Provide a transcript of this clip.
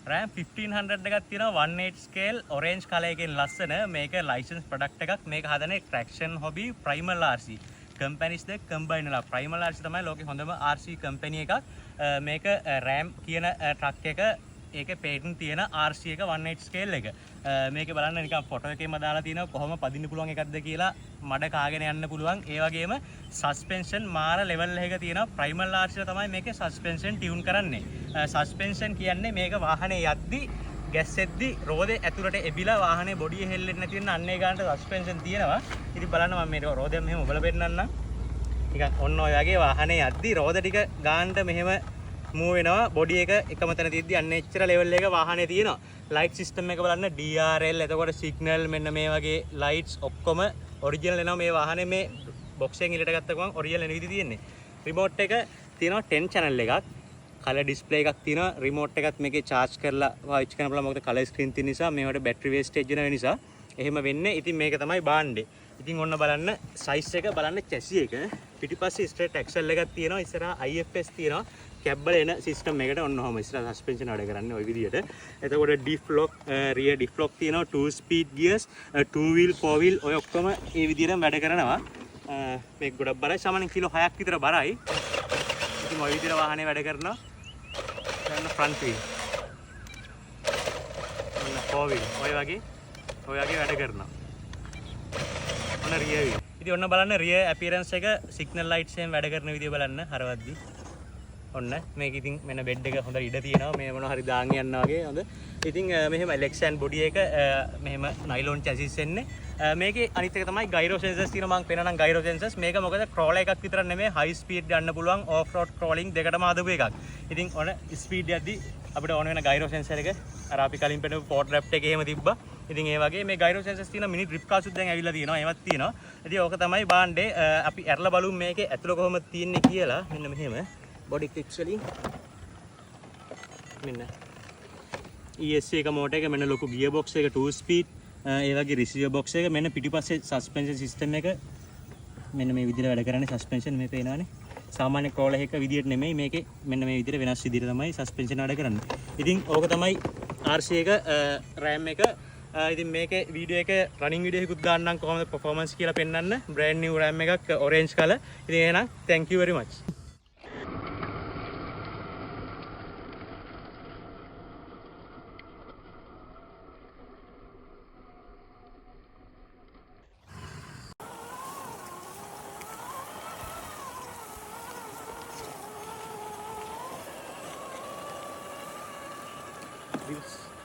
RAM 1500 එකක් තියෙනවා 18 scale orange color එකෙන් ලස්සන මේක license product එකක් මේක හදන්නේ Traction Hobby Primal RC companies දෙක combine වෙලා Primal RC තමයි ලෝකේ හොඳම RC company එකක් මේක RAM කියන truck එක ඒකේ patent තියෙන RC එක 18 scale එක මේක බලන්න නිකන් ෆොටෝ එකේම දාලා තියෙනවා කොහොම පදින්න පුළුවන් එකක්ද කියලා මඩ කාගෙන යන්න පුළුවන් ඒ වගේම suspension මාර level එකක තියෙනවා Primal RC එක තමයි මේකේ suspension tune කරන්නේ suspension කියන්නේ මේක වාහනේ යද්දි ගැස්සෙද්දි රෝදේ ඇතුළට එබිලා වාහනේ බොඩිය හෙල්ලෙන්නේ නැති වෙන අන්න ඒ ගානට suspension තියෙනවා ඉතින් බලන්න මම මේ රෝදෙන් මෙහෙම ඔබලා පෙන්නන්නම් නිකන් ඔන්න ඔය වගේ වාහනේ යද්දි රෝද ටික ගානට මෙහෙම මූව් වෙනවා බොඩි එක එකම තැන තියෙද්දි අන්න එච්චර ලෙවල් එක වාහනේ තියෙනවා ලයිට් සිස්ටම් එක බලන්න DRL එතකොට සිග්නල් මෙන්න මේ වගේ ලයිට්ස් ඔක්කොම ඔරිජිනල් එනවා මේ වාහනේ මේ බොක්ස් එකෙන් ඉලට ගත්ත ගමන් ඔරිජිනල් එන විදිහ තියෙන්නේ රිමෝට් එක තියෙනවා 10 channel එකක් කලර් ඩිස්ප්ලේ එකක් තියෙනවා රිමෝට් එකත් මේකේ charge කරලා පාවිච්චි කරන්න පුළුවන් මොකද කලර් ස්ක්‍රීන් තියෙන නිසා මේවට බැටරි වේස්ටේජ් වෙන නිසා එහෙම වෙන්නේ ඉතින් මේක තමයි බාණ්ඩේ ඉතින් ඔන්න බලන්න සයිස් එක බලන්න chassis එක පිටිපස්සේ ස්ට්‍රේට් ඇක්සල් එකක් තියෙනවා ඉස්සරහා IFS තියෙනවා කැබ් වල එන සිස්ටම් එකට ඔන්න ඔහම ඉස්සරහා සස්පෙන්ෂන් වැඩ කරන්නේ ওই විදිහට එතකොට ඩිෆ් ලොක් රියර් ඩිෆ් ලොක් තියෙනවා 2 ස්පීඩ් ගියර්ස් 2 wheel 4 wheel ඔය ඔක්කොම මේ විදිහටම වැඩ කරනවා මේක ගොඩක් බරයි සාමාන්‍යයෙන් කිලෝ 6ක් විතර බරයි ඉතින් ওই විදිහට වාහනේ වැඩ කරනවා දැන් ෆ්‍රන්ට් වීල් ඔන්න 4 wheel ඔය වගේ වැඩ කරනවා ඔන්න රියර් වීල් ඉතින් ඔන්න බලන්න රියර් අපියරන්ස් එක සිග්නල් ලයිට්ස් එකෙන් වැඩ කරන විදිය බලන්න හරවද්දි ඔන්න මේක ඉතින් මෙන්න බෙඩ් එක හොඳ ඉඩ තියෙනවා මේ මොනවා හරි දාන් යන්න වගේ හොඳ ඉතින් මෙහෙම ලෙක්සන් බොඩි එක මෙහෙම නයිලොන් චැසිස් එන්නේ මේකේ අනිත් එක තමයි ගයිරෝ සෙන්සර්ස් තියෙනවා මම පෙන්නනම් ගයිරෝ සෙන්සර්ස් මේක මොකද ක්‍රෝලර් එකක් විතර නෙමෙයි හයි ස්පීඩ් යන්න පුළුවන් ඕෆ් රෝඩ් ක්‍රෝලින් දෙකටම හදපු එකක් ඉතින් ඔන්න ස්පීඩ් යද්දි අපිට ඕන වෙන ගයිරෝ සෙන්සර් එක අර අපි කලින් පෙන්නපු පෝට් රැප්ට් එකේ එහෙම තිබ්බා ඉතින් ඒ වගේ මේ ගයිරෝ සෙන්සර්ස් තියෙන මිනි ඩ්‍රිප් කාසුත් දැන් ඇවිල්ලා තියෙනවා ඒවත් තියෙනවා ඉතින් ඕක තමයි බාණ්ඩේ අපි ඇරලා බලමු මේකේ ඇතුළ කොහොමද තියෙන්නේ කියලා මෙන්න මෙහෙම body clips වලින් මෙන්න ESC එක මෝටර් එක මෙන්න ලොකු ගියර් බොක්ස් එක 2 ස්පීඩ් ඒ වගේ රිසීවර් බොක්ස් එක මෙන්න පිටිපස්සේ සස්පෙන්ෂන් සිස්ටම් එක මෙන්න මේ විදිහට වැඩ කරන්නේ සස්පෙන්ෂන් මේ පේනවනේ සාමාන්‍ය ක්‍රෝලර් එකක විදිහට නෙමෙයි මේකේ මෙන්න මේ විදිහට වෙනස් විදිහට තමයි සස්පෙන්ෂන් වැඩ කරන්නේ ඉතින් ඕක තමයි RC එක RAM එක ඉතින් මේකේ වීඩියෝ එක රනින් වීඩියෝ එකකුත් දාන්නම් කොහොමද performance කියලා පෙන්වන්න brand new RAM එකක් orange color ඉතින් එහෙනම් thank you very much Wheels.